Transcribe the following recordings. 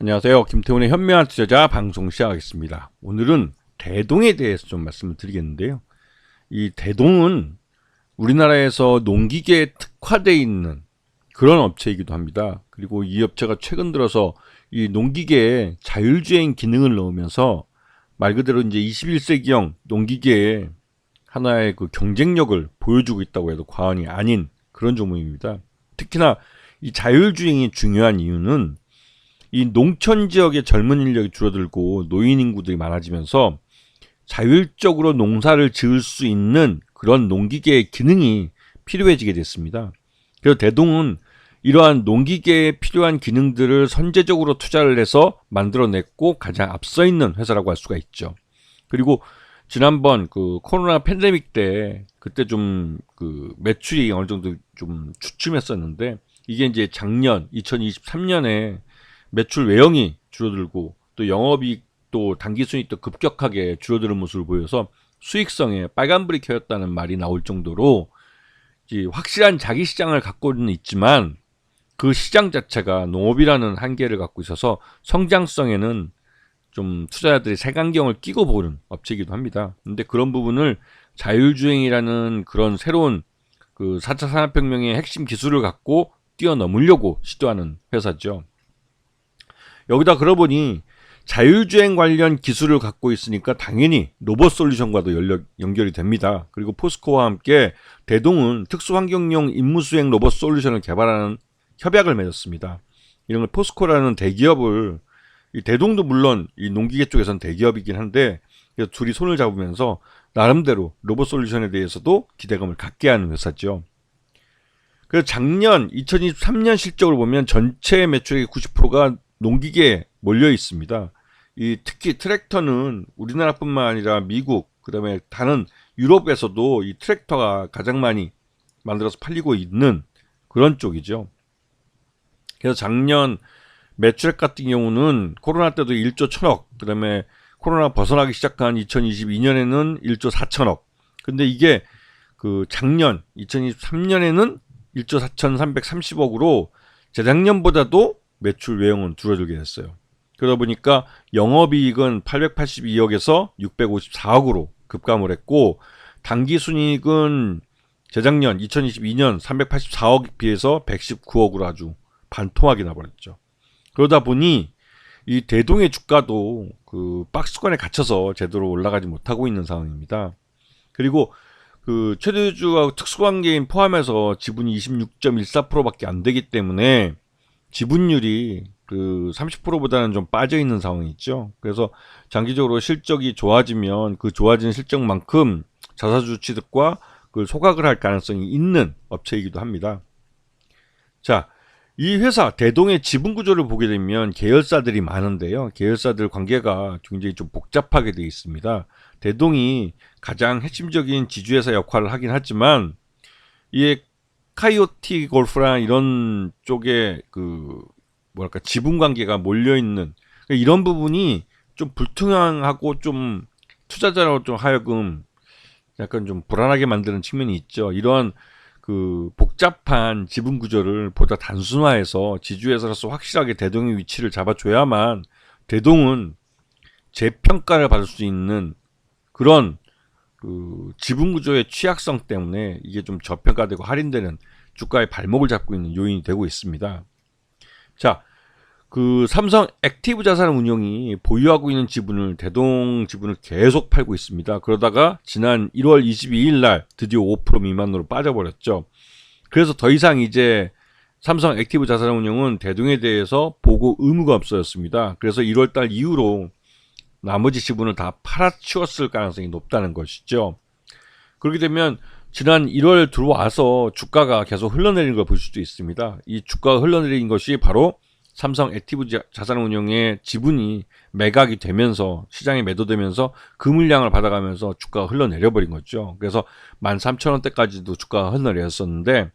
안녕하세요. 김태훈의 현명한 투자자 방송 시작하겠습니다. 오늘은 대동에 대해서 좀 말씀을 드리겠는데요. 이 대동은 우리나라에서 농기계에 특화되어 있는 그런 업체이기도 합니다. 그리고 이 업체가 최근 들어서 이 농기계에 자율주행 기능을 넣으면서 말 그대로 이제 21세기형 농기계의 하나의 그 경쟁력을 보여주고 있다고 해도 과언이 아닌 그런 종목입니다. 특히나 이 자율주행이 중요한 이유는 이 농촌 지역의 젊은 인력이 줄어들고 노인 인구들이 많아지면서 자율적으로 농사를 지을 수 있는 그런 농기계의 기능이 필요해지게 됐습니다. 그래서 대동은 이러한 농기계에 필요한 기능들을 선제적으로 투자를 해서 만들어냈고 가장 앞서 있는 회사라고 할 수가 있죠. 그리고 지난번 그 코로나 팬데믹 때 그때 좀 그 매출이 어느 정도 좀 주춤했었는데 이게 이제 작년 2023년에 매출 외형이 줄어들고 또 영업이익도 당기순이익도 급격하게 줄어드는 모습을 보여서 수익성에 빨간불이 켜졌다는 말이 나올 정도로 확실한 자기 시장을 갖고는 있지만 그 시장 자체가 농업이라는 한계를 갖고 있어서 성장성에는 좀 투자자들이 색안경을 끼고 보는 업체이기도 합니다. 근데 그런 부분을 자율주행이라는 그런 새로운 그 4차 산업혁명의 핵심 기술을 갖고 뛰어넘으려고 시도하는 회사죠. 여기다 그러고 보니 자율주행 관련 기술을 갖고 있으니까 당연히 로봇 솔루션과도 연결이 됩니다. 그리고 포스코와 함께 대동은 특수환경용 임무수행 로봇 솔루션을 개발하는 협약을 맺었습니다. 이런 걸 포스코라는 대기업을 이 대동도 물론 이 농기계 쪽에서는 대기업이긴 한데 그래서 둘이 손을 잡으면서 나름대로 로봇 솔루션에 대해서도 기대감을 갖게 하는 회사죠. 그래서 작년 2023년 실적을 보면 전체 매출의 90%가 농기계에 몰려 있습니다. 특히 트랙터는 우리나라뿐만 아니라 미국, 그다음에 다른 유럽에서도 이 트랙터가 가장 많이 만들어서 팔리고 있는 그런 쪽이죠. 그래서 작년 매출액 같은 경우는 코로나 때도 1조 1천억, 그다음에 코로나 벗어나기 시작한 2022년에는 1조 4천억. 근데 이게 그 작년 2023년에는 1조 4,330억으로 재작년보다도 매출 외형은 줄어들게 됐어요. 그러다 보니까 영업이익은 882억에서 654억으로 급감을 했고 당기순이익은 재작년 2022년 384억 비해서 119억으로 아주 반토막이 나버렸죠. 그러다 보니 이 대동의 주가도 그 박스권에 갇혀서 제대로 올라가지 못하고 있는 상황입니다. 그리고 그 최대주주하고 특수관계인 포함해서 지분이 26.14%밖에 안 되기 때문에 지분율이 그 30%보다는 좀 빠져 있는 상황이 있죠. 그래서 장기적으로 실적이 좋아지면 그 좋아진 실적만큼 자사주 취득과 그 소각을 할 가능성이 있는 업체이기도 합니다. 자, 이 회사 대동의 지분 구조를 보게 되면 계열사들이 많은데요. 계열사들 관계가 굉장히 좀 복잡하게 되어 있습니다. 대동이 가장 핵심적인 지주회사 역할을 하긴 하지만 이에 카이오티 골프랑 이런 쪽에 그 뭐랄까 지분 관계가 몰려 있는 이런 부분이 좀 불투명하고 좀 투자자로 좀 하여금 약간 좀 불안하게 만드는 측면이 있죠. 이러한 그 복잡한 지분 구조를 보다 단순화해서 지주회사로서 확실하게 대동의 위치를 잡아줘야만 대동은 재평가를 받을 수 있는 그런 그 지분 구조의 취약성 때문에 이게 좀 저평가되고 할인되는 주가의 발목을 잡고 있는 요인이 되고 있습니다. 자, 그 삼성 액티브 자산운용이 보유하고 있는 지분을 대동 지분을 계속 팔고 있습니다. 그러다가 지난 1월 22일 날 드디어 5% 미만으로 빠져버렸죠. 그래서 더 이상 이제 삼성 액티브 자산운용은 대동에 대해서 보고 의무가 없어졌습니다. 그래서 1월 달 이후로 나머지 지분을 다 팔아치웠을 가능성이 높다는 것이죠. 그렇게 되면 지난 1월 들어와서 주가가 계속 흘러내리는 걸 볼 수도 있습니다. 이 주가가 흘러내린 것이 바로 삼성 액티브 자산운용의 지분이 매각이 되면서 시장에 매도되면서 그 물량을 받아가면서 주가가 흘러내려버린 거죠. 그래서 13,000원대까지도 주가가 흘러내렸었는데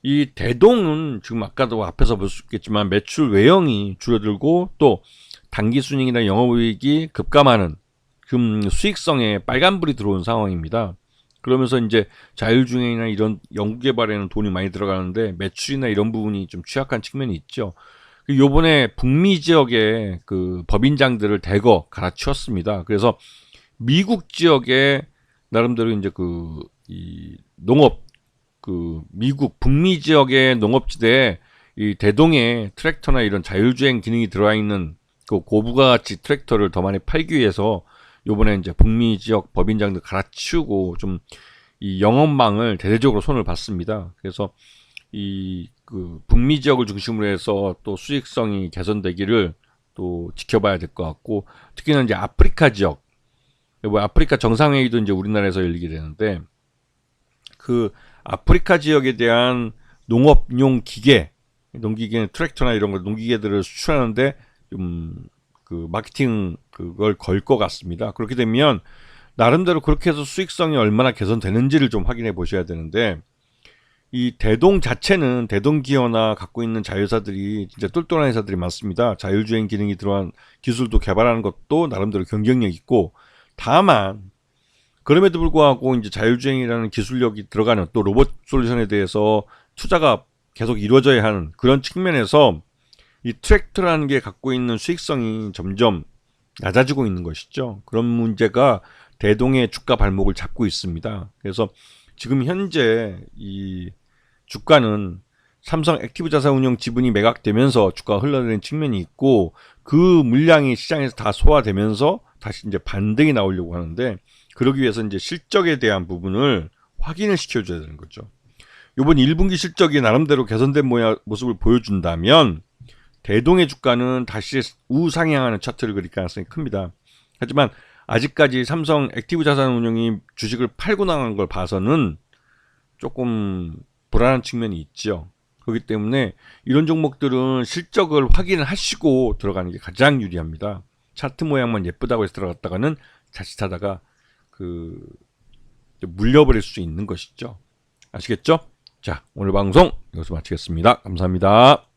이 대동은 지금 아까도 앞에서 볼 수 있겠지만 매출 외형이 줄어들고 또 당기순이익이나 영업이익이 급감하는 수익성에 빨간불이 들어온 상황입니다. 그러면서 이제 자율주행이나 이런 연구개발에는 돈이 많이 들어가는데 매출이나 이런 부분이 좀 취약한 측면이 있죠. 요번에 북미 지역의 그 법인장들을 대거 갈아치웠습니다. 그래서 미국 지역에 나름대로 이제 이 농업, 미국 북미 지역의 농업지대에 이 대동에 트랙터나 이런 자율주행 기능이 들어와 있는 그 고부가가치 트랙터를 더 많이 팔기 위해서 요번에 이제 북미 지역 법인장들 갈아치우고 좀 이 영업망을 대대적으로 손을 봤습니다. 그래서 북미 지역을 중심으로 해서 또 수익성이 개선되기를 또 지켜봐야 될 것 같고, 특히나 이제 아프리카 지역, 아프리카 정상회의도 이제 우리나라에서 열리게 되는데, 그 아프리카 지역에 대한 농업용 기계, 농기계는 트랙터나 이런 걸 농기계들을 수출하는데 좀 마케팅 그걸 걸 것 같습니다. 그렇게 되면 나름대로 그렇게 해서 수익성이 얼마나 개선되는지를 좀 확인해 보셔야 되는데, 이 대동 자체는 대동 기어나 갖고 있는 자회사들이 진짜 똘똘한 회사들이 많습니다. 자율주행 기능이 들어간 기술도 개발하는 것도 나름대로 경쟁력 있고, 다만 그럼에도 불구하고 이제 자율주행이라는 기술력이 들어가는 또 로봇 솔루션에 대해서 투자가 계속 이루어져야 하는 그런 측면에서 이 트랙터라는 게 갖고 있는 수익성이 점점 낮아지고 있는 것이죠. 그런 문제가 대동의 주가 발목을 잡고 있습니다. 그래서 지금 현재 이 주가는 삼성 액티브 자산운용 지분이 매각되면서 주가가 흘러내리는 측면이 있고, 그 물량이 시장에서 다 소화되면서 다시 이제 반등이 나오려고 하는데, 그러기 위해서 이제 실적에 대한 부분을 확인을 시켜줘야 되는 거죠. 이번 1분기 실적이 나름대로 개선된 모습을 보여준다면 대동의 주가는 다시 우상향하는 차트를 그릴 가능성이 큽니다. 하지만 아직까지 삼성 액티브 자산운용이 주식을 팔고 나간 걸 봐서는 조금 불안한 측면이 있죠. 그렇기 때문에 이런 종목들은 실적을 확인을 하시고 들어가는 게 가장 유리합니다. 차트 모양만 예쁘다고 해서 들어갔다가는 자칫하다가 물려버릴 수 있는 것이죠. 아시겠죠? 자, 오늘 방송 여기서 마치겠습니다. 감사합니다.